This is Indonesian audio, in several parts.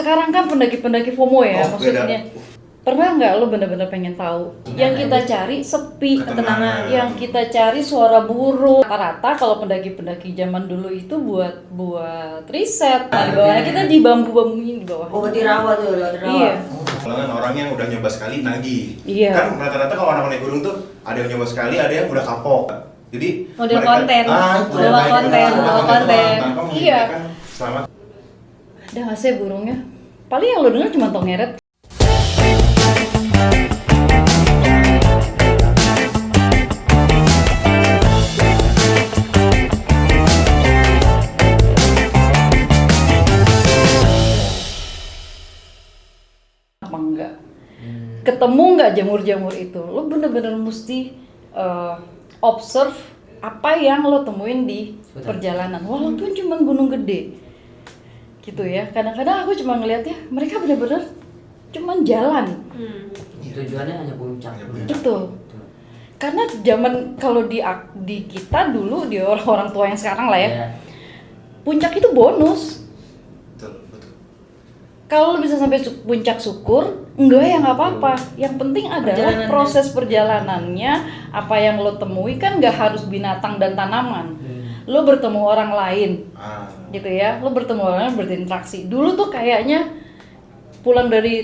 Sekarang kan pendaki-pendaki FOMO ya, maksudnya. Beda. Pernah nggak lo bener-bener pengen tahu? Yang kita cari sepi, Ketenangan. yang kita cari suara burung. Rata-rata kalau pendaki-pendaki zaman dulu itu buat riset. Nah, di bawahnya kita di bambu-bambunya di bawah. Oh, di rawa tuh, di rawa. Iya. Kalau kan orang yang udah nyoba sekali nagih. Iya. Kan rata-rata kalau orang naik gunung tuh ada yang nyoba sekali, ada yang udah kapok. Jadi Model konten. Model konten. Iya. Kan selamat. Ada nggak sih burungnya? Paling yang lo denger cuma tongeret. Apa enggak? Ketemu nggak jamur-jamur itu? Lo bener-bener mesti observe apa yang lo temuin di perjalanan, walaupun cuma gunung gede, gitu ya. Kadang-kadang aku cuma ngeliatnya mereka bener-bener cuma jalan. Tujuannya hanya puncak. Betul. Karena zaman kalau di kita dulu, di orang tua yang sekarang lah ya, puncak itu bonus. Betul. Kalau lo bisa sampai puncak syukur, enggak ya nggak apa-apa. Yang penting adalah proses perjalanannya, apa yang lo temui kan nggak harus binatang dan tanaman. Lo bertemu orang lain, gitu ya. Lo bertemu orang lain, berinteraksi. Dulu tuh kayaknya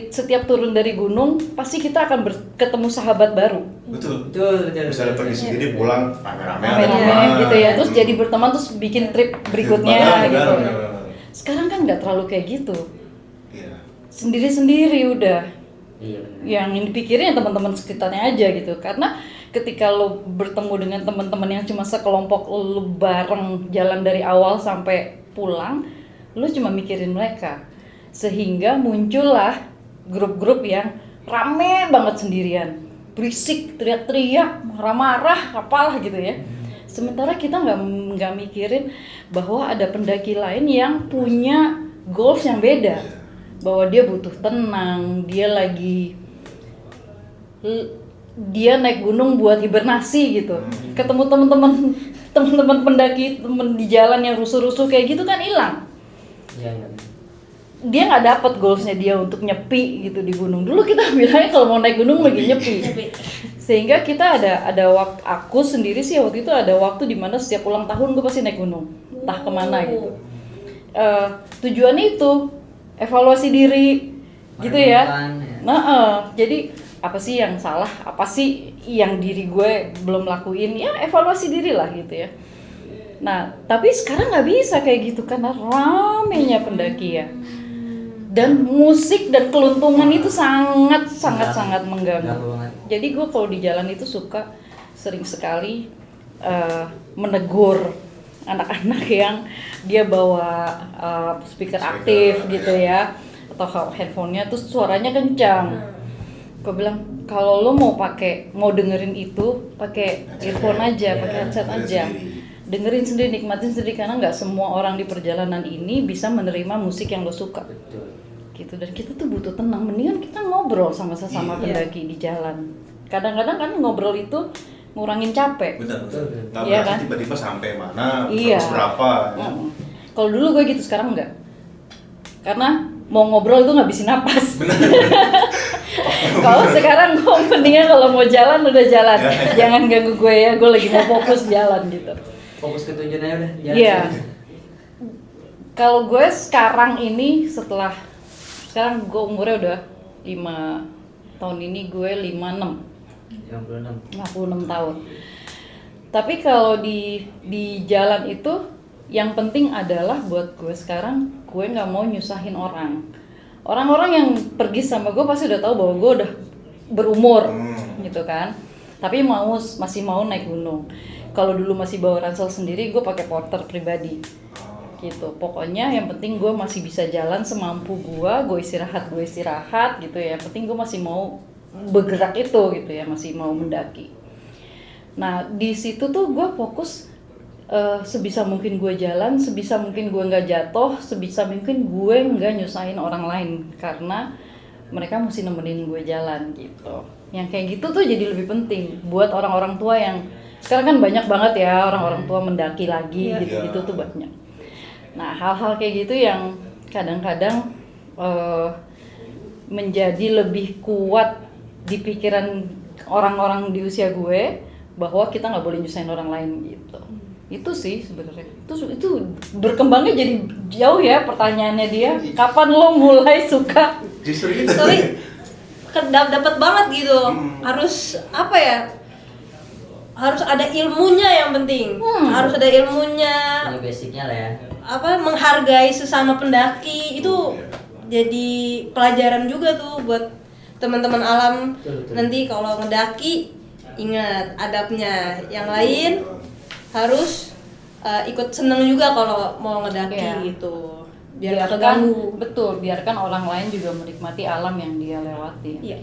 setiap turun dari gunung pasti kita akan ketemu sahabat baru. Betul. Betul. Bisa pergi sendiri pulang rame-rame gitu ya. Terus jadi berteman, terus bikin trip berikutnya gitu. Sekarang kan nggak terlalu kayak gitu. Iya. Sendiri-sendiri udah. Iya. Yang dipikirin ya teman-teman sekitarnya aja gitu. Karena ketika lo bertemu dengan teman-teman yang cuma sekelompok, lo bareng jalan dari awal sampai pulang, lo cuma mikirin mereka. Sehingga muncullah grup-grup yang rame banget sendirian, berisik, teriak-teriak, marah-marah, apalah gitu ya. Sementara kita nggak mikirin bahwa ada pendaki lain yang punya goals yang beda, bahwa dia butuh tenang, dia naik gunung buat hibernasi gitu. Ketemu teman-teman pendaki, temen di jalan yang rusuh-rusuh kayak gitu kan hilang. Iya. Dia nggak dapat goalsnya dia untuk nyepi gitu di gunung. Dulu kita bilangnya kalau mau naik gunung lagi nyepi. Sehingga kita ada waktu, aku sendiri sih waktu itu ada waktu dimana setiap ulang tahun gue pasti naik gunung, entah kemana gitu. Tujuannya itu evaluasi diri, gitu ya. Jadi apa sih yang salah, apa sih yang diri gue belum lakuin, ya evaluasi diri lah gitu ya. Nah tapi sekarang nggak bisa kayak gitu karena ramenya pendaki ya. Dan musik dan keluntungan itu sangat mengganggu. Jadi gue kalau di jalan itu sering sekali menegur anak-anak yang dia bawa speaker aktif gitu ya, atau handphonenya terus suaranya kencang. Gue bilang kalau lo mau dengerin itu pakai earphone aja, pakai headset aja. Dengerin sendiri, nikmatin sendiri, karena nggak semua orang di perjalanan ini bisa menerima musik yang lo suka. Betul. Gitu, dan kita tuh butuh tenang, mendingan kita ngobrol sama sesama pendaki di jalan. Kadang-kadang kan ngobrol itu ngurangin capek. Betul. Nggak Iya berarti kan? tiba-tiba sampai mana, Iya. terus berapa. Ya. Kalau dulu gue gitu, sekarang enggak. Karena mau ngobrol itu ngabisin napas. Kalau sekarang gue mendingan kalau mau jalan udah jalan. Jangan ganggu gue ya, gue lagi mau fokus jalan gitu. Fokus ke tujuannya udah. Iya. Kalau gue sekarang ini sekarang gue umurnya udah 5 tahun ini gue 56 tahun. Tapi kalau di jalan itu yang penting adalah buat gue sekarang, gue nggak mau nyusahin orang. Orang-orang yang pergi sama gue pasti udah tahu bahwa gue udah berumur gitu kan. Tapi masih mau naik gunung. Kalau dulu masih bawa ransel sendiri, gue pakai porter pribadi. Gitu. Pokoknya yang penting gue masih bisa jalan semampu gue istirahat gitu ya. Yang penting gue masih mau bergerak itu gitu ya, masih mau mendaki. Nah di situ tuh gue fokus sebisa mungkin gue jalan, sebisa mungkin gue nggak jatuh, sebisa mungkin gue nggak nyusahin orang lain karena mereka mesti nemenin gue jalan gitu. Yang kayak gitu tuh jadi lebih penting buat orang-orang tua yang sekarang kan banyak banget ya orang-orang tua mendaki lagi gitu tuh banyak. Nah hal-hal kayak gitu yang kadang-kadang eh, menjadi lebih kuat di pikiran orang-orang di usia gue bahwa kita nggak boleh nyusahin orang lain gitu. Itu sih sebenarnya. Itu berkembangnya jadi jauh ya pertanyaannya dia. Kapan lo mulai suka? Justru itu. Tapi dapat banget gitu. Harus apa ya? Harus ada ilmunya yang penting. Harus ada ilmunya. Punya basicnya lah ya. Apa menghargai sesama pendaki itu jadi pelajaran juga tuh buat teman-teman alam. Betul. Nanti kalau ngedaki ingat adabnya. Yang lain harus ikut seneng juga kalau mau ngedaki Iya. gitu. Biar nggak keganggu. Betul, biarkan orang lain juga menikmati alam yang dia lewati. Iya.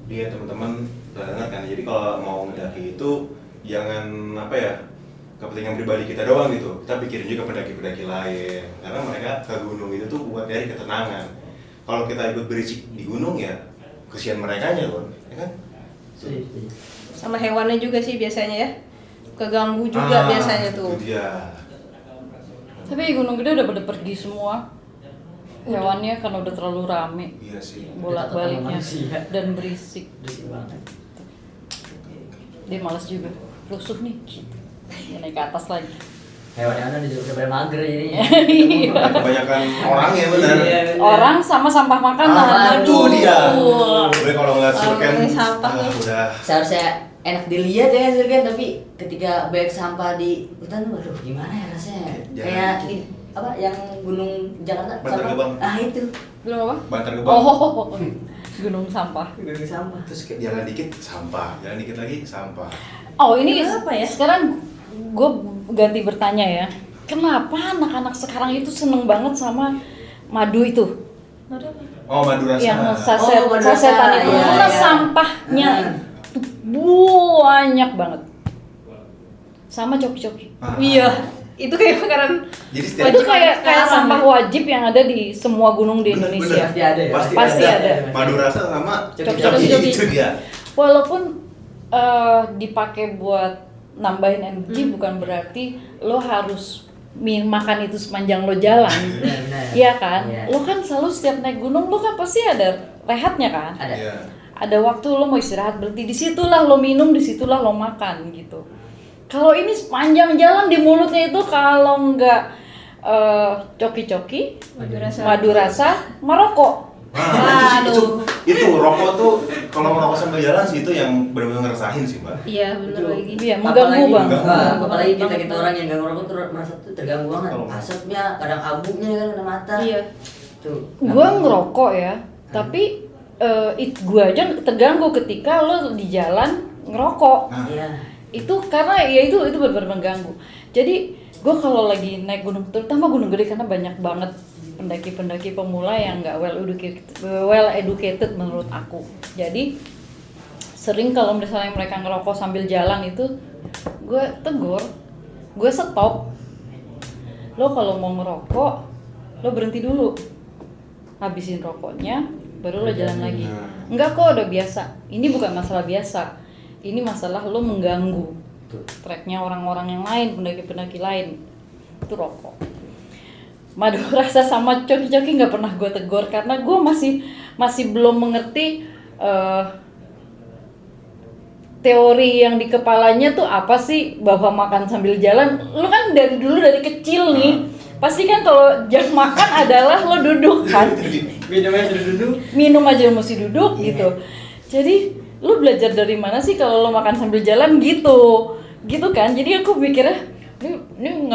Dia teman-teman udah dengar kan, jadi kalau mau ngedaki itu jangan apa ya, kepentingan pribadi kita doang gitu, kita pikirin juga pendaki-pendaki lain, karena mereka ke gunung itu tuh buat nyari ketenangan. Kalau kita ikut berisik di gunung ya kesian mereka aja loh, ya kan? Setuju. Sama hewannya juga sih biasanya ya. Keganggu juga biasanya tuh. Itu dia. Tapi Gunung Gede udah pada pergi semua. Hewannya kan udah terlalu rame. Iya sih. Bolak-baliknya Manusia. dan berisik. Bersih banget. Dia malas juga. Rusuh nih. Gitu. Dia naik ke atas lagi. Hewan-hewan udah pada mager jadinya. Iya. Kebanyakan orang ya benar. Iya, bener. Orang sama sampah makanan. Itu dia. Aduh. Gue kalau ngeliat surken, Ngomongin sampah nih. udah. Seharusnya enak dilihat ya Zirgan, tapi ketika banyak sampah di hutan, waduh gimana ya rasanya? Jangan. Kayak apa yang Gunung Jakarta Bantar sampah? Gebang. Ah itu Belum apa? Bantar Gebang. Oh, gunung sampah. Gunung sampah. Terus kayak jalan dikit sampah, jalan dikit lagi sampah. Oh, ini Kenapa ya? sekarang gue ganti bertanya ya. Kenapa anak-anak sekarang itu seneng banget sama madu itu? Madu apa? Oh, madu rasa. Yang Oh, madu rasa. sasetan itu. Iya, Karena iya. sampahnya Hmm. tuh banyak banget. Sama coki-coki. Iya. Itu kayak makanan. Jadi setiap Itu kayak sekarang sampah ya. wajib yang ada di semua gunung di Bener, Indonesia. Pasti ada ya? Pasti ada. Madu rasa sama Coki-coki. coki itu dia. Walaupun dipakai buat nambahin energi bukan berarti lo harus makan itu sepanjang lo jalan. Benar-benar. Iya kan? Iya. Lo kan selalu setiap naik gunung lo kan pasti ada rehatnya kan? Ada. Iya. Ada waktu lo mau istirahat, berhenti di situlah lo minum, di situlah lo makan gitu. Kalau ini sepanjang jalan di mulutnya itu kalau nggak coki-coki, madu rasa, merokok. Itu rokok tuh kalau ngerokok sambil jalan sih itu yang benar-benar ngerasain sih, Mbak. Iya bener Itu. lagi. Iya, mengganggu bang. Apalagi kita orang yang gak ngerokok tuh merasa tuh terganggu banget. Kalau- Asapnya, kadang abunya kan kena mata. Iya. Tuh. Gue ngerokok ya, tapi gue aja terganggu ketika lo di jalan ngerokok. Nah, Iya. Itu karena ya itu benar-benar mengganggu. Jadi gue kalau lagi naik gunung, terutama Gunung Gede karena banyak banget pendaki-pendaki pemula yang nggak well educated menurut aku. Jadi sering kalau misalnya mereka ngerokok sambil jalan itu gue tegur, gue stop. Lo kalau mau ngerokok, lo berhenti dulu, habisin rokoknya, baru lo jalan lagi. Enggak kok, udah biasa. Ini bukan masalah biasa. Ini masalah lo mengganggu treknya orang-orang yang lain, pendaki-pendaki lain. Itu rokok. Madu rasa sama coki-coki nggak pernah gue tegur karena gue masih belum mengerti teori yang di kepalanya tuh apa sih bahwa makan sambil jalan. Lo kan dari dulu dari kecil nih pasti kan kalau jam makan adalah lo duduk kan, Minumnya sudah duduk. minum aja mesti duduk gitu. Jadi lo belajar dari mana sih kalau lo makan sambil jalan gitu kan. Jadi aku pikirnya ini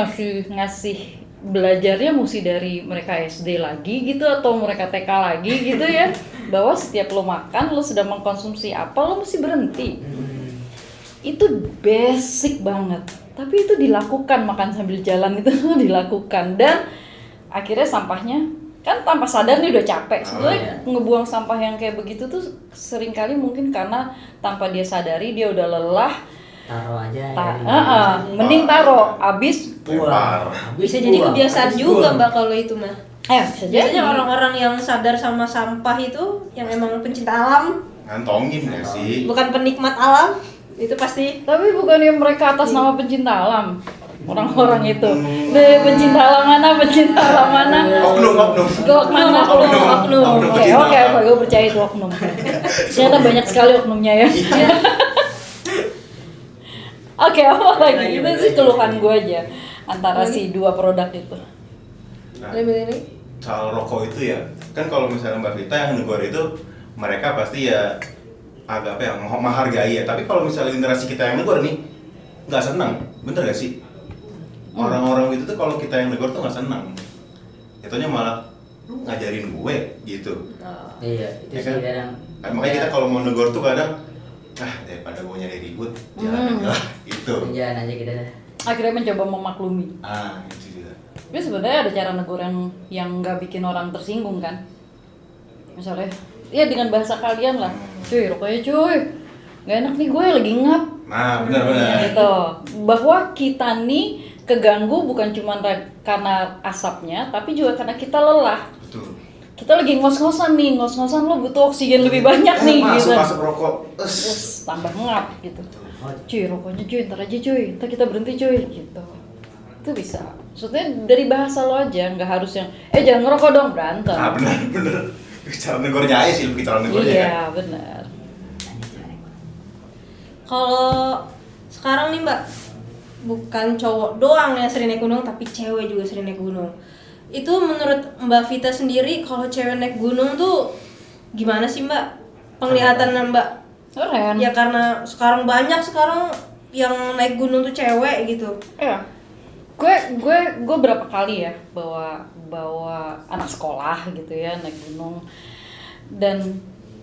ngasih belajarnya mesti dari mereka SD lagi gitu atau mereka TK lagi gitu ya, bahwa setiap lo makan lo sedang mengkonsumsi apa lo mesti berhenti. Itu basic banget, tapi itu dilakukan, makan sambil jalan itu dilakukan, dan akhirnya sampahnya kan tanpa sadar nih udah capek. Sebenarnya ngebuang sampah yang kayak begitu tuh seringkali mungkin karena tanpa dia sadari dia udah lelah. Taruh aja. Mending taro, abis Lempar. Bisa jadi kebiasaan juga Mbak kalau itu mah. bisa jadi. Biasanya orang-orang yang sadar sama sampah itu yang emang pencinta alam, Ngantongin nggak sih? bukan penikmat alam, itu pasti Tapi bukannya mereka atas nama pencinta alam. orang-orang itu. Deh, pencinta alam mana? Oknum. Oknum. Oke, gue percaya itu oknum. Ternyata banyak sekali oknumnya ya. Oke, apa lagi? Itu sih keluhan gue aja antara si dua produk itu. Nah, Lebih soal rokok itu ya, kan kalau misalnya Mbak Vita yang negor itu mereka pasti ya agak apa ya, menghargai ya. Tapi kalau misalnya generasi kita yang negor nih nggak senang, bener gak sih? Orang-orang itu tuh kalau kita yang negor tuh nggak senang. Jatuhnya malah lu ngajarin gue gitu. Iya, itu Ya sih kan? kadang. Makanya kita kalau mau negor tuh kadang daripada gue nyari ribut, jalan aja lah, itu. Jangan aja kita dah. Akhirnya mencoba memaklumi. Itu juga. Tapi sebenarnya ada cara negur yang nggak bikin orang tersinggung kan. Misalnya, ya dengan bahasa kalian lah, cuy rokoknya cuy, nggak enak nih gue lagi ngap. Nah, benar-benar. Gitu. Bahwa kita nih keganggu bukan cuma karena asapnya, tapi juga karena kita lelah. Betul. Kita lagi ngos-ngosan lo butuh oksigen lebih banyak nih gitu. Masuk rokok. Terus tambah ngap gitu. Cuy rokoknya cuy, ntar aja cuy, ntar kita berhenti cuy gitu. Itu bisa. Maksudnya dari bahasa lo aja, nggak harus yang jangan ngerokok dong, berantem. Benar. Cara negornya aja sih, lebih cara negornya kan. Iya benar. Kalau sekarang nih Mbak, bukan cowok doang yang sering naik gunung, tapi cewek juga sering naik gunung. Itu menurut Mbak Vita sendiri, kalau cewek naik gunung tuh gimana sih Mbak? Penglihatannya Mbak? Keren. Ya karena sekarang banyak yang naik gunung tuh cewek gitu. Iya. Gue berapa kali ya bawa anak sekolah gitu ya naik gunung, dan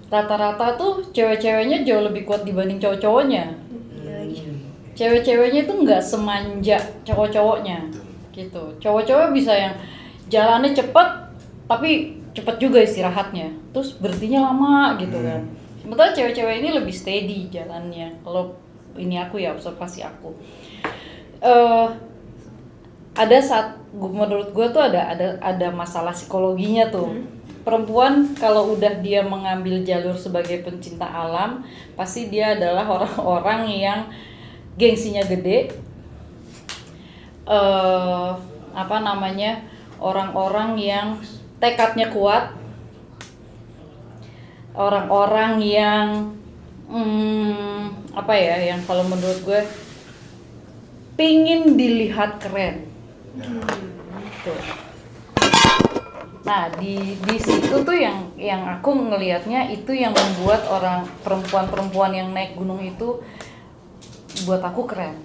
rata-rata tuh cewek-ceweknya jauh lebih kuat dibanding cowok-cowoknya. Cewek-ceweknya tuh nggak semanja cowok-cowoknya gitu. Cowok-cowok bisa yang jalannya cepet tapi cepet juga istirahatnya, terus berhentinya lama gitu kan. Sementara cewek-cewek ini lebih steady jalannya. Kalau ini aku ya, observasi aku. Ada saat menurut gue tuh ada masalah psikologinya tuh. Perempuan kalau udah dia mengambil jalur sebagai pencinta alam, pasti dia adalah orang-orang yang gengsinya gede. Orang-orang yang tekadnya kuat. Orang-orang yang yang kalau menurut gue pingin dilihat keren. Tuh. Nah di situ tuh yang aku ngelihatnya itu yang membuat orang perempuan yang naik gunung itu buat aku keren.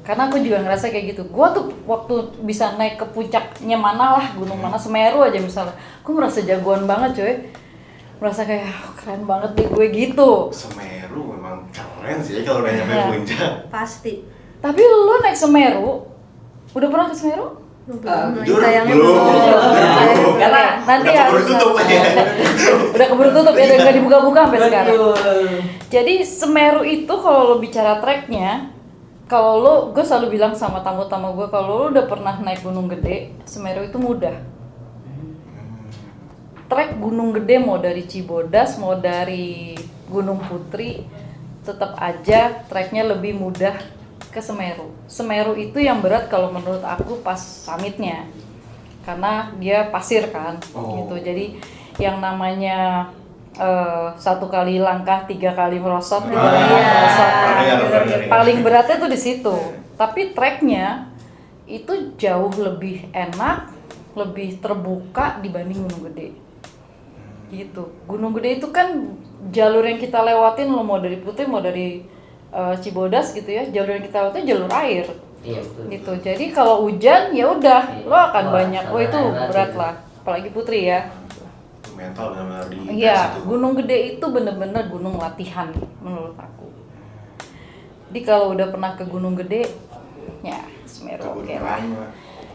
Karena aku juga ngerasa kayak gitu. Gua tuh waktu bisa naik ke puncaknya mana lah, gunung mana, Semeru aja misalnya, aku merasa jagoan banget coy. Merasa kayak keren banget deh gue gitu. Semeru memang keren sih kalau udah nyampe puncak. Pasti. Tapi lo naik Semeru, udah pernah ke Semeru? Jujur, Sayangnya belum. Karena nanti Udah keburu harus tutup aja. Udah keburu tutup ya, udah nggak dibuka-buka sampai sekarang. Jadi Semeru itu kalau lo bicara treknya, gue selalu bilang sama tamu-tamu gue, kalau lo udah pernah naik Gunung Gede, Semeru itu mudah. Trek Gunung Gede mau dari Cibodas, mau dari Gunung Putri, tetap aja treknya lebih mudah ke Semeru. Semeru itu yang berat kalau menurut aku pas summitnya, karena dia pasir kan, gitu. Jadi yang namanya 1 kali langkah 3 kali merosot, 3 kali merosot. Paling beratnya tuh di situ. Tapi treknya itu jauh lebih enak, lebih terbuka dibanding Gunung Gede. Gitu. Gunung Gede itu kan jalur yang kita lewatin, lo mau dari Putri mau dari Cibodas gitu ya, jalur yang kita lewatin jalur air. Iya betul. Gitu. Jadi kalau hujan ya udah, Iya. lo akan Wah, banyak. Oh itu berat berat itu. lah, apalagi Putri ya. Mental benar-benar di Iya, situ. Gunung Gede itu bener-bener gunung latihan menurut aku. Jadi kalau udah pernah ke Gunung Gede, ya Semeru oke lah.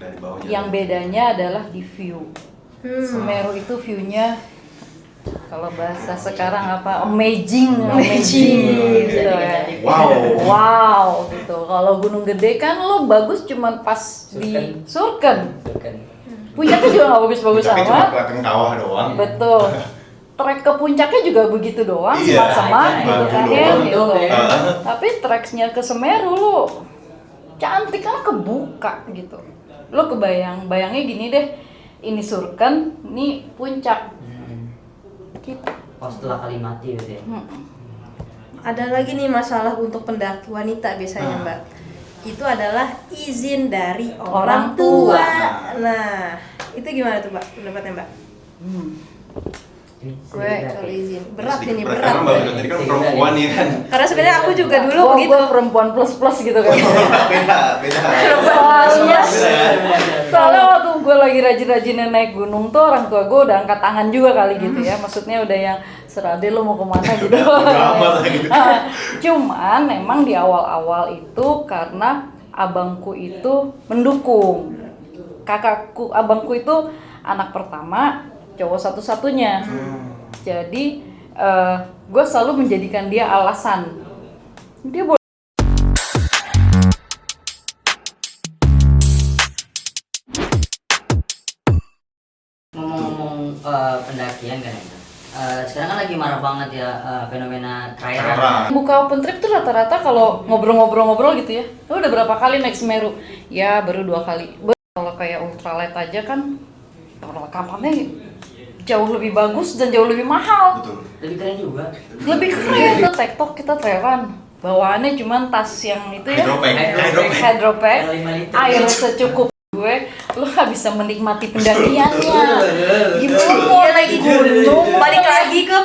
Dari bawahnya. Yang bedanya adalah di view. Semeru itu view-nya kalau bahasa sekarang apa? Amazing gitu ya. Wow gitu. Kalau Gunung Gede kan lo bagus cuman pas di Surken. Puncaknya juga nggak bagus-bagus Puncaknya cuma amat. kelihatan kawah doang. Betul. Trek ke puncaknya juga begitu doang, Iya, semak-semak gitu kan ya, doang. gitu. Ya. Tapi treknya ke Semeru lo cantik karena kebuka gitu. Lo bayangnya gini deh, ini Surken, ini puncak gitu. Pas setelah Kalimati gitu ya. Ada lagi nih masalah untuk pendaki wanita biasanya Mbak. Itu adalah izin dari orang tua. Nah, itu gimana tuh Mbak pendapatnya Mbak? Ini Gue sedikit kalau ya. izin berat Sedikit ini berat, berat. karena Mbak Vita tadi kan perempuan ya kan. Karena sebenarnya aku juga dulu begitu. Gue perempuan plus gitu kan. Beda. Soalnya Beda ya. Soalnya waktu gue lagi rajin-rajinnya naik gunung tuh orang tua gue udah angkat tangan juga kali gitu ya. Maksudnya udah yang serade lo mau kemana gitu. amat lah gitu. Cuman memang di awal-awal itu karena abangku itu mendukung. Abangku itu anak pertama, cowok satu-satunya. Jadi gue selalu menjadikan dia alasan. Dia boleh. Ngomong-ngomong pendakian kan ya. Sekarang kan lagi marah banget ya fenomena trail. Buka open trip tuh rata-rata kalau ngobrol-ngobrol gitu ya. Lo udah berapa kali naik Semeru? Ya baru 2 kali. Kalau kayak ultralight aja kan perlengkapannya jauh lebih bagus dan jauh lebih mahal. Betul. Lebih keren juga. Lebih keren tuh tektok kita trailan. Bawaannya cuman tas yang itu ya. Hydropack. Air secukup gue, lo gak bisa menikmati pendakiannya. Gimana mau naik gunung? Balik lagi ke